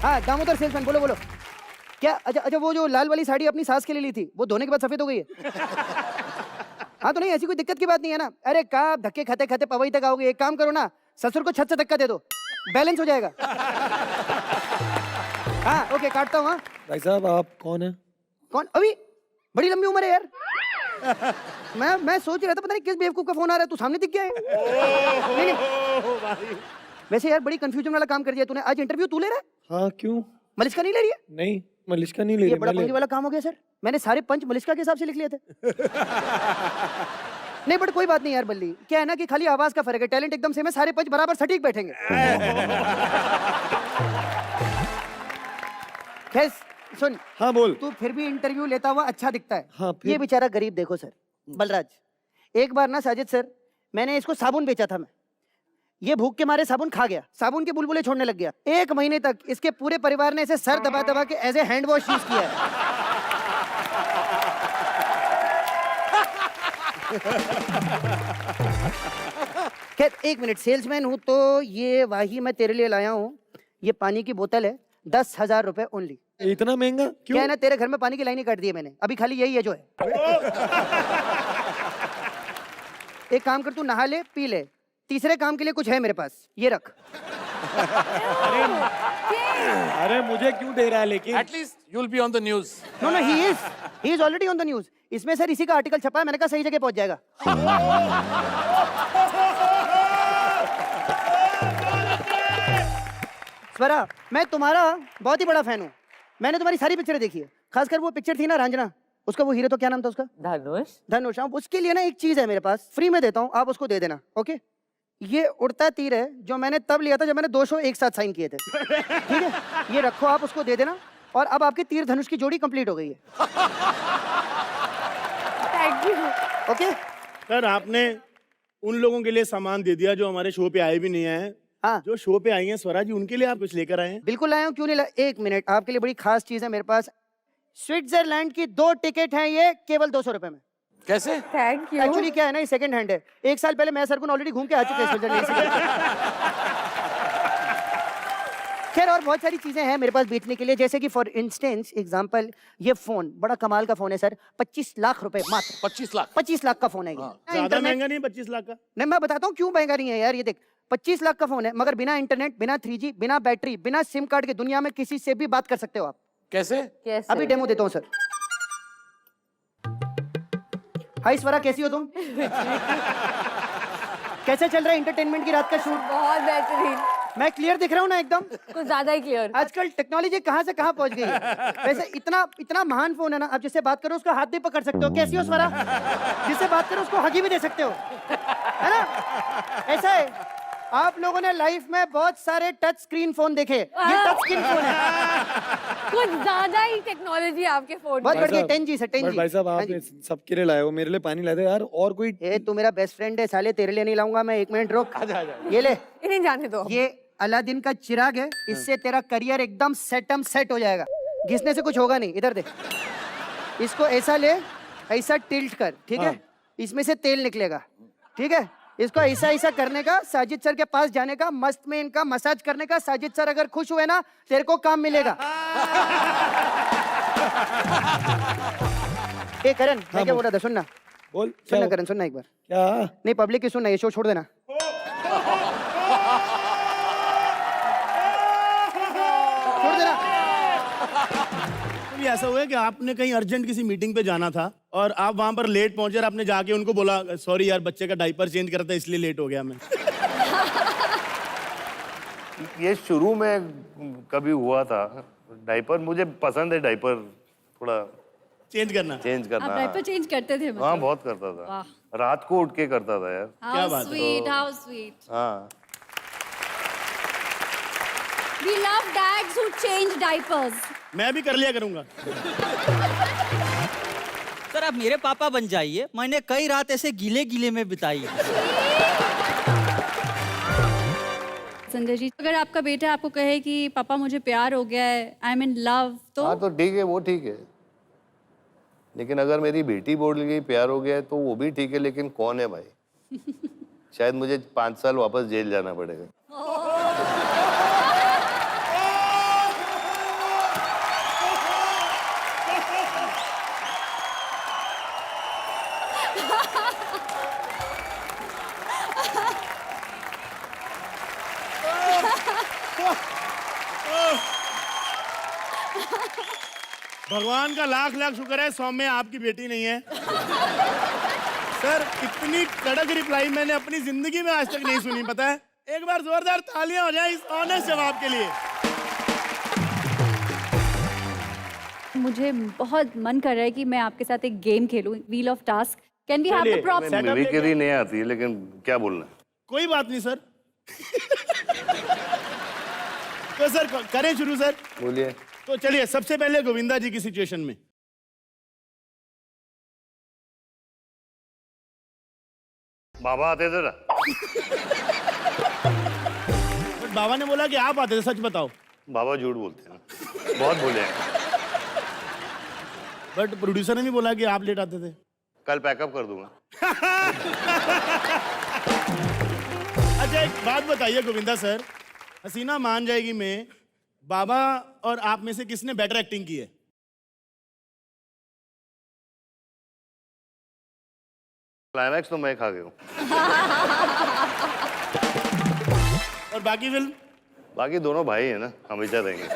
हाँ दामोदर सेल्समैन, बोलो बोलो क्या। अच्छा अच्छा, वो जो लाल वाली साड़ी अपनी सास के लिए ली थी, वो धोने के बाद सफेद हो गई है? हाँ तो नहीं, ऐसी कोई दिक्कत की बात नहीं है ना। अरे कहाँ धक्के खाते खाते पवई तक आओगे, एक काम करो ना, ससुर को छत से धक्का दे दो, बैलेंस हो जाएगा। हाँ ओके, काटता हूँ। हाँ भाई साहब आप कौन है? कौन? अभी बड़ी लंबी उम्र है यार। मैं सोच रहा था पता नहीं किस बेवकूफ का फोन आ रहा है, तू सामने दिख गया है। नहीं, नहीं। वैसे यार बड़ी कंफ्यूजन वाला काम कर दिया तूने। आज इंटरव्यू तू ले रहा है? हाँ क्यों? मलिश्का नहीं ले रही है? नहीं मलिश्का नहीं ले ये रही। बड़ा पंगी वाला काम हो गया सर। मैंने सारे पंच मलिश्का के हिसाब से लिख लिए थे। नहीं बट कोई बात नहीं यार बल्ली, क्या है ना कि खाली आवाज का फर्क है, टैलेंट एकदम सेम है, सारे पंच बराबर सटीक बैठेंगे। खैर सुन। हाँ बोल। तू फिर भी इंटरव्यू लेता हुआ अच्छा दिखता है। हाँ फिर? ये बेचारा गरीब देखो सर, बलराज, एक बार ना साजिद सर, मैंने इसको साबुन बेचा था मैं, ये भूख के मारे साबुन खा गया, साबुन के बुलबुले छोड़ने लग गया। 1 महीने तक इसके पूरे परिवार ने इसे सर दबा दबा के as a hand wash use किया है। खैर 1 मिनट, सेल्समैन हूं तो ये वाही मैं तेरे लिए लाया हूँ। ये पानी की बोतल है, 10,000 रुपए ओनली। इतना महंगा क्यों? क्या है ना, तेरे घर में पानी की लाइन ही काट दी है मैंने, अभी खाली यही है जो है। एक काम कर, तू नहा ले पी ले, तीसरे काम के लिए कुछ है मेरे पास, ये रख। अरे मुझे क्यों दे रहा है लेकिन? At least you'll be on the news. No no, he is already on the news. इसमें सर इसी का आर्टिकल छपा है, मैंने कहा सही जगह पहुंच जाएगा। स्वरा, मैं तुम्हारा बहुत ही बड़ा फैन हूँ, मैंने तुम्हारी सारी पिक्चरें देखी है, खासकर वो पिक्चर थी ना रांझना, उसका वो हीरो तो क्या नाम था उसका? धनुष। धनुष। हाँ, उसके लिए ना एक चीज है मेरे पास, फ्री में देता हूँ, आप उसको दे देना। ओके, ये उड़ता तीर है जो मैंने तब लिया था जब मैंने 2 शो एक साथ साइन किए थे। ठीक है, ये रखो, आप उसको दे देना, और अब आपके तीर धनुष की जोड़ी कंप्लीट हो गई है। Thank you. ओके सर आपने उन लोगों के लिए सामान दे दिया जो हमारे शो पे आए भी नहीं हैं। हाँ जो शो पे आई हैं स्वरा जी, उनके लिए आप कुछ लेकर आए हैं? बिल्कुल लाया हूँ, क्यों नहीं लाया। 1 मिनट, आपके लिए बड़ी खास चीज है मेरे पास। स्विट्जरलैंड की 2 टिकट हैं, ये केवल 200 रुपए में। कैसे? Thank you. एक्चुअली क्या है ना, ये सेकंड हैंड है, 1 साल पहले मैं सरगुन ऑलरेडी घूम के आ चुके हैं स्विट्जरलैंड। खैर और बहुत सारी चीजें हैं मेरे पास बेचने के लिए, जैसे कि फॉर इंस्टेंस एग्जांपल, ये फोन बड़ा कमाल का फोन है सर, 25 लाख रुपए मात्र। 25 लाख? 25 लाख का फोन है ये। ज्यादा महंगा नहीं 25 लाख का? नहीं मैं बताता हूँ क्यों महंगा नहीं है यार। ये देख 25 लाख का फोन है, मगर बिना इंटरनेट, बिना 3G, बिना बैटरी, बिना सिम कार्ड के दुनिया में किसी से भी बात कर सकते हो आप। कैसे? कैसे? अभी डेमो देता हूँ सर। हाय स्वरा, कैसी हो तुम? कैसे चल रहा है एंटरटेनमेंट की रात का शूट? बहुत बेहतरीन। मैं क्लियर दिख रहा हूँ ना एकदम? कुछ ज्यादा ही क्लियर। आजकल टेक्नोलॉजी कहाँ से कहाँ पहुंच गई है। वैसे इतना महान फोन है ना, आप जिससे बात करो उसका हाथ भी पकड़ सकते हो। कैसी हो स्वरा? जिससे बात करो उसको हगी भी दे सकते हो, है ना? ऐसा है, आप लोगों ने लाइफ में बहुत सारे टच स्क्रीन फोन देखे, ये टच स्क्रीन फोन है। कुछ ज्यादा ही टेक्नोलॉजी आपके फोन बहुत में। बढ़ गई। 10G से 10G। भाई साहब आप सबके लिए लाए हो, मेरे लिए पानी लाए थे यार। और कोई? ए तू मेरा बेस्ट फ्रेंड है साले, तेरे लिए नहीं लाऊंगा मैं। 1 मिनट रुक। ये ले, इन्हें जाने दो। ये अलादीन का चिराग है, इससे तेरा करियर एकदम सेट हो जाएगा। घिसने से कुछ होगा नहीं। इधर देख, इसको ऐसा ले, ऐसा टिल्ट कर, ठीक है? इसमें से तेल निकलेगा, ठीक है? इसको ऐसा ऐसा करने का, साजिद सर के पास जाने का, मस्त में इनका मसाज करने का। साजिद सर अगर खुश हुए ना, तेरे को काम मिलेगा। ए करण, मैं क्या बोल रहा था, सुनना। बोल। सुनना करण, सुनना एक बार। क्या? नहीं पब्लिक की सुनना, ये शो छोड़ देना। छोड़ देना। कभी ऐसा हुआ है कि आपने कहीं अर्जेंट किसी मीटिंग पे जाना था और आप वहां पर लेट पहुंचे और आपने जाके उनको बोला सॉरी यार बच्चे का डायपर चेंज करता है इसलिए लेट हो गया मैं? ये शुरू में कभी हुआ था। डायपर मुझे पसंद है, डायपर थोड़ा चेंज करना? चेंज करना। आप डायपर चेंज करते थे? हाँ बहुत करता था, रात को उठ के करता था यार। क्या बात है? Sweet, how sweet. हाँ We love dads who change diapers. मैं भी कर लिया करूंगा। सर आप मेरे पापा बन जाइए, मैंने कई रात ऐसे गीले गीले में बिताई है। संजय जी, अगर आपका बेटा आपको कहे कि पापा मुझे प्यार हो गया है, आई एम इन लव, तो? हाँ तो ठीक है, वो ठीक है। लेकिन अगर मेरी बेटी बोल गई प्यार हो गया है तो वो भी ठीक है, लेकिन कौन है भाई? शायद मुझे 5 साल वापस जेल जाना पड़ेगा। भगवान का लाख लाख शुक्र है सौम्य आपकी बेटी नहीं है। सर इतनी कड़क रिप्लाई मैंने अपनी जिंदगी में आज तक नहीं सुनी, पता है। एक बार जोरदार तालियां हो जाए इस ऑनेस्ट जवाब के लिए। मुझे बहुत मन कर रहा है कि मैं आपके साथ एक गेम खेलूं, wheel of task. Can we have the props? Mimicry नहीं आती है, लेकिन क्या बोलना है? कोई बात नहीं सर। तो सर करें शुरू सर। बोलिए। तो चलिए सबसे पहले गोविंदा जी की सिचुएशन में। बाबा आते थे ना। बट बाबा ने बोला कि आप आते थे, सच बताओ। बाबा झूठ बोलते हैं, बहुत बोले हैं। बट प्रोड्यूसर ने भी बोला कि आप लेट आते थे। कल पैकअप कर दूंगा। अच्छा एक बात बताइए गोविंदा सर, हसीना मान जाएगी में बाबा और आप में से किसने बेटर एक्टिंग की है? क्लाइमैक्स तो मैं खा गया हूँ। और बाकी फिल्म? बाकी दोनों भाई है ना, हमेशा रहेंगे।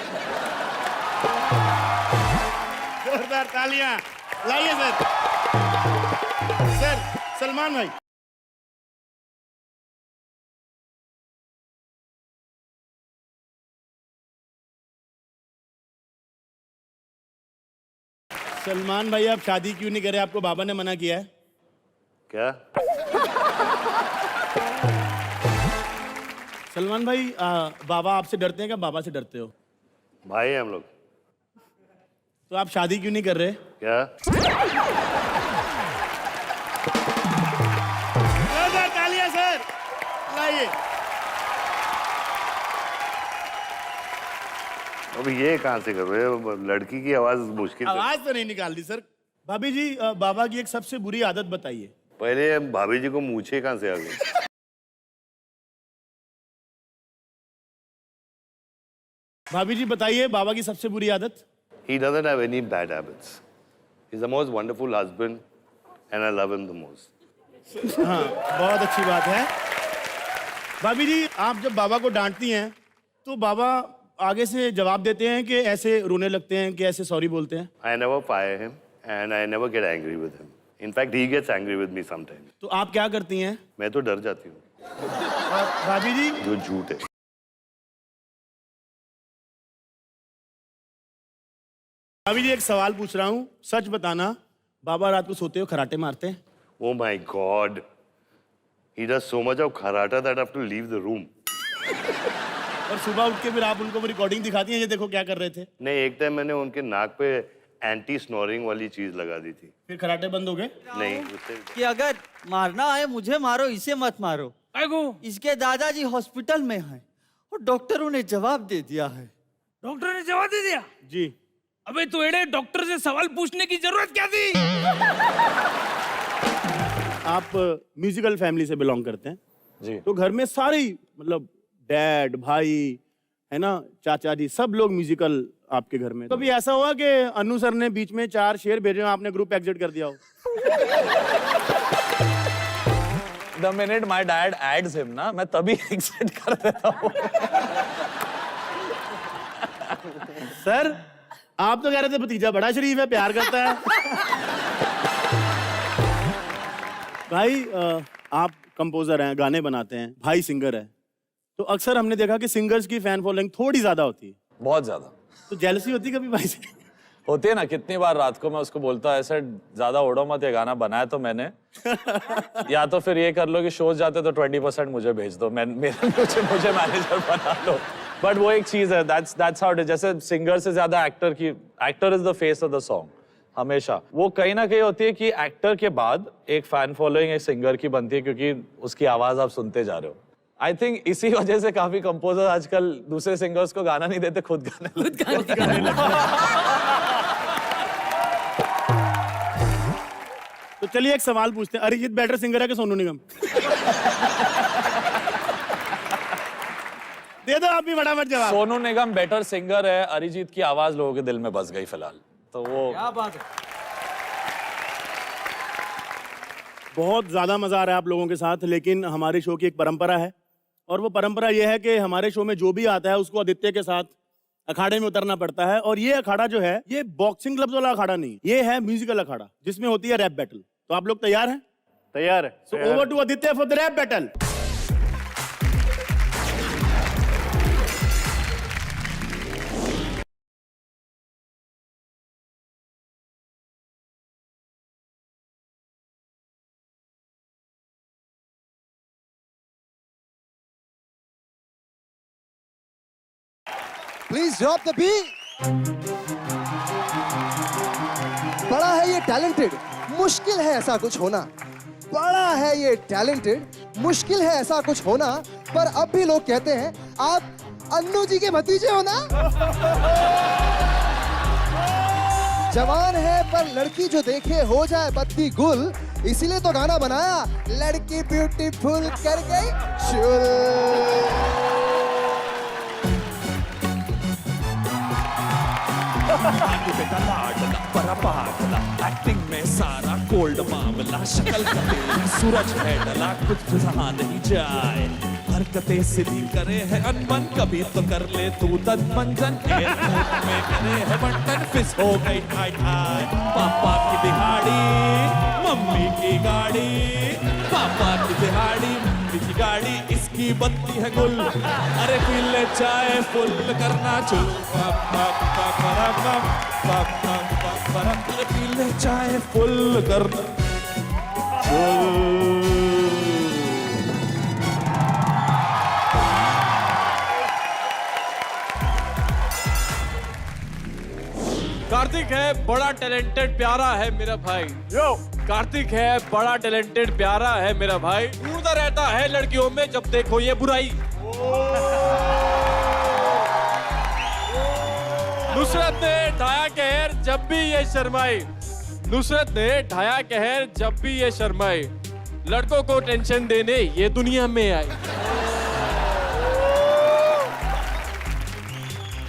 जोरदार तालियां लाइए सर। सर सलमान भाई। सलमान भाई आप शादी क्यों नहीं करे? आपको बाबा ने मना किया है? क्या? सलमान भाई बाबा आपसे डरते हैं क्या बाबा से डरते हो? भाई हैं हम लोग। तो आप शादी क्यों नहीं कर रहे? क्या? जोरदार तालियां सर लाइए। अब ये कहाँ से कर रहे हो? लड़की की आवाज मुश्किल से। आवाज तो नहीं निकाल दी सर। भाभी जी बाबा की एक सबसे बुरी आदत बताइए। पहले भाभी जी को मूछे कहाँ से आ गई? भाभी जी बताइए बाबा की सबसे बुरी आदत। He doesn't have any bad habits. He's the most wonderful husband, and I love him the most. हाँ बहुत अच्छी बात है। भाभी जी आप जब बाबा को डांटती हैं तो बाबा आगे से जवाब देते हैं कि ऐसे रोने लगते हैं कि ऐसे सॉरी बोलते हैं? I never fire him, and I never get angry with him. In fact, he gets angry with me sometimes. तो आप क्या करती हैं? मैं तो डर जाती हूँ। और भाभी जी? जो झूठ है। भाभी जी एक सवाल पूछ रहा हूँ, सच बताना, बाबा रात को सोते हो खराटे मारते हैं? Oh my God. He does so much of karate that I have to leave the room. और सुबह उठ के फिर आप उनको रिकॉर्डिंग दिखाती हैं, ये देखो क्या कर रहे थे? नहीं, एक टाइम मैंने उनके नाक पे एंटी स्नोरिंग वाली चीज लगा दी थी। फिर खराटे बंद हो गए? नहीं, उससे कि अगर मारना है मुझे मारो, इसे मत मारो। इसके दादाजी हॉस्पिटल में हैं और डॉक्टरों ने जवाब दे दिया है। डॉक्टर ने जवाब दे दिया? जी। अबे तो एड़े डॉक्टर से सवाल पूछने की जरूरत क्या थी? आप म्यूजिकल फैमिली से बिलोंग करते हैं जी। तो घर में सारे मतलब डैड भाई है ना, चाचा जी सब लोग म्यूजिकल आपके घर में। कभी ऐसा हुआ कि अनु सर ने बीच में 4 शेर भेजे हो, आपने ग्रुप एग्जिट कर दिया हो? The minute my dad adds him ना, मैं तभी एग्जिट कर देता हूँ। सर आप तो कह रहे थे भतीजा बड़ा शरीफ है, प्यार करता है। भाई आप कंपोजर हैं, गाने बनाते हैं, भाई सिंगर है, तो अक्सर हमने देखा कि सिंगर्स की फैन फॉलोइंग थोड़ी ज्यादा होती है। बहुत ज्यादा। तो जेलसी होती कभी भाई से? होती है ना, कितनी बार रात को मैं उसको बोलता है ऐसे ज्यादा ओढ़ो मत, ये गाना बनाया तो मैंने। या तो फिर ये कर लो कि शोज जाते तो 20% मुझे भेज दो, मैं मुझे मैनेजर बना लो। बट वो एक चीज है, दैट्स हाउ इट इज। जैसे सिंगर से ज्यादा एक्टर की, actor is the face of the song हमेशा। वो कहीं ना कहीं होती है कि एक्टर के बाद एक फैन फॉलोइंग एक सिंगर की बनती है, क्योंकि उसकी आवाज आप सुनते जा रहे हो। आई थिंक इसी वजह से काफी कंपोजर आजकल दूसरे सिंगर्स को गाना नहीं देते, खुद गाने लगते। तो चलिए एक सवाल पूछते हैं, अरिजीत बेटर सिंगर है कि सोनू निगम? दे दो आप भी फटाफट जवाब। सोनू निगम बेटर सिंगर है, अरिजीत की आवाज लोगों के दिल में बस गई फिलहाल, तो वो क्या बात है। बहुत ज्यादा मजा आ रहा है आप लोगों के साथ, लेकिन हमारे शो की एक परंपरा है और वो परंपरा ये है कि हमारे शो में जो भी आता है उसको आदित्य के साथ अखाड़े में उतरना पड़ता है। और ये अखाड़ा जो है ये बॉक्सिंग क्लब्स वाला अखाड़ा नहीं, ये है म्यूजिकल अखाड़ा जिसमें होती है रैप बैटल। तो आप लोग तैयार हैं? तैयार है। So over to Aditya for the rap battle. Please drop the beat. बड़ा है ये टैलेंटेड, मुश्किल है ऐसा कुछ होना। बड़ा है ये टैलेंटेड, मुश्किल है ऐसा कुछ होना। पर अब भी लोग कहते हैं आप अन्नू जी के भतीजे हो ना। जवान है पर लड़की जो देखे हो जाए बत्ती गुल, इसीलिए तो गाना बनाया लड़की ब्यूटीफुल कर गई चुल। बेटा लाडला बड़ा पागला, एक्टिंग में सारा कोल्ड मामला, शक्ल का तेरा सूरज है डला, कुछ रहा नहीं जाए, हरकतें सीधी करे है अनबन, कभी तो कर ले तू तन मंजन, एयरपोर्ट में करे है बंटन, फिस हो गई हाय हाय, पापा की दिहाड़ी मम्मी की गाड़ी, पापा की दिहाड़ी मम्मी की गाड़ी, इसकी बत्ती है गुल, अरे पी ले चाय फुल करना चुल, अरे पी ले चाय फुल करना चुल। कार्तिक है बड़ा टैलेंटेड प्यारा है मेरा भाई। यो कार्तिक है बड़ा टैलेंटेड प्यारा है मेरा भाई, ढूंढता रहता है लड़कियों में जब देखो ये बुराई। नुसरत ने ढाया कहर जब भी ये शर्माई, नुसरत ने ढाया कहर जब भी ये शर्माई, लड़कों को टेंशन देने ये दुनिया में आई।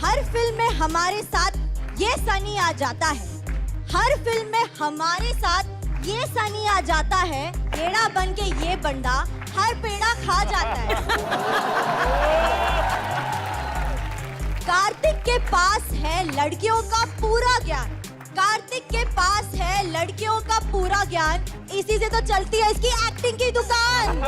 हर फिल्म में हमारे साथ ये सनी आ जाता है, हर फिल्म में हमारे साथ ये सनी आ जाता है, पेड़ा बन के ये बंदा हर पेड़ा खा जाता है। कार्तिक के पास है लड़कियों का पूरा ज्ञान, कार्तिक के पास है लड़कियों का पूरा ज्ञान, इसी से तो चलती है इसकी एक्टिंग की दुकान।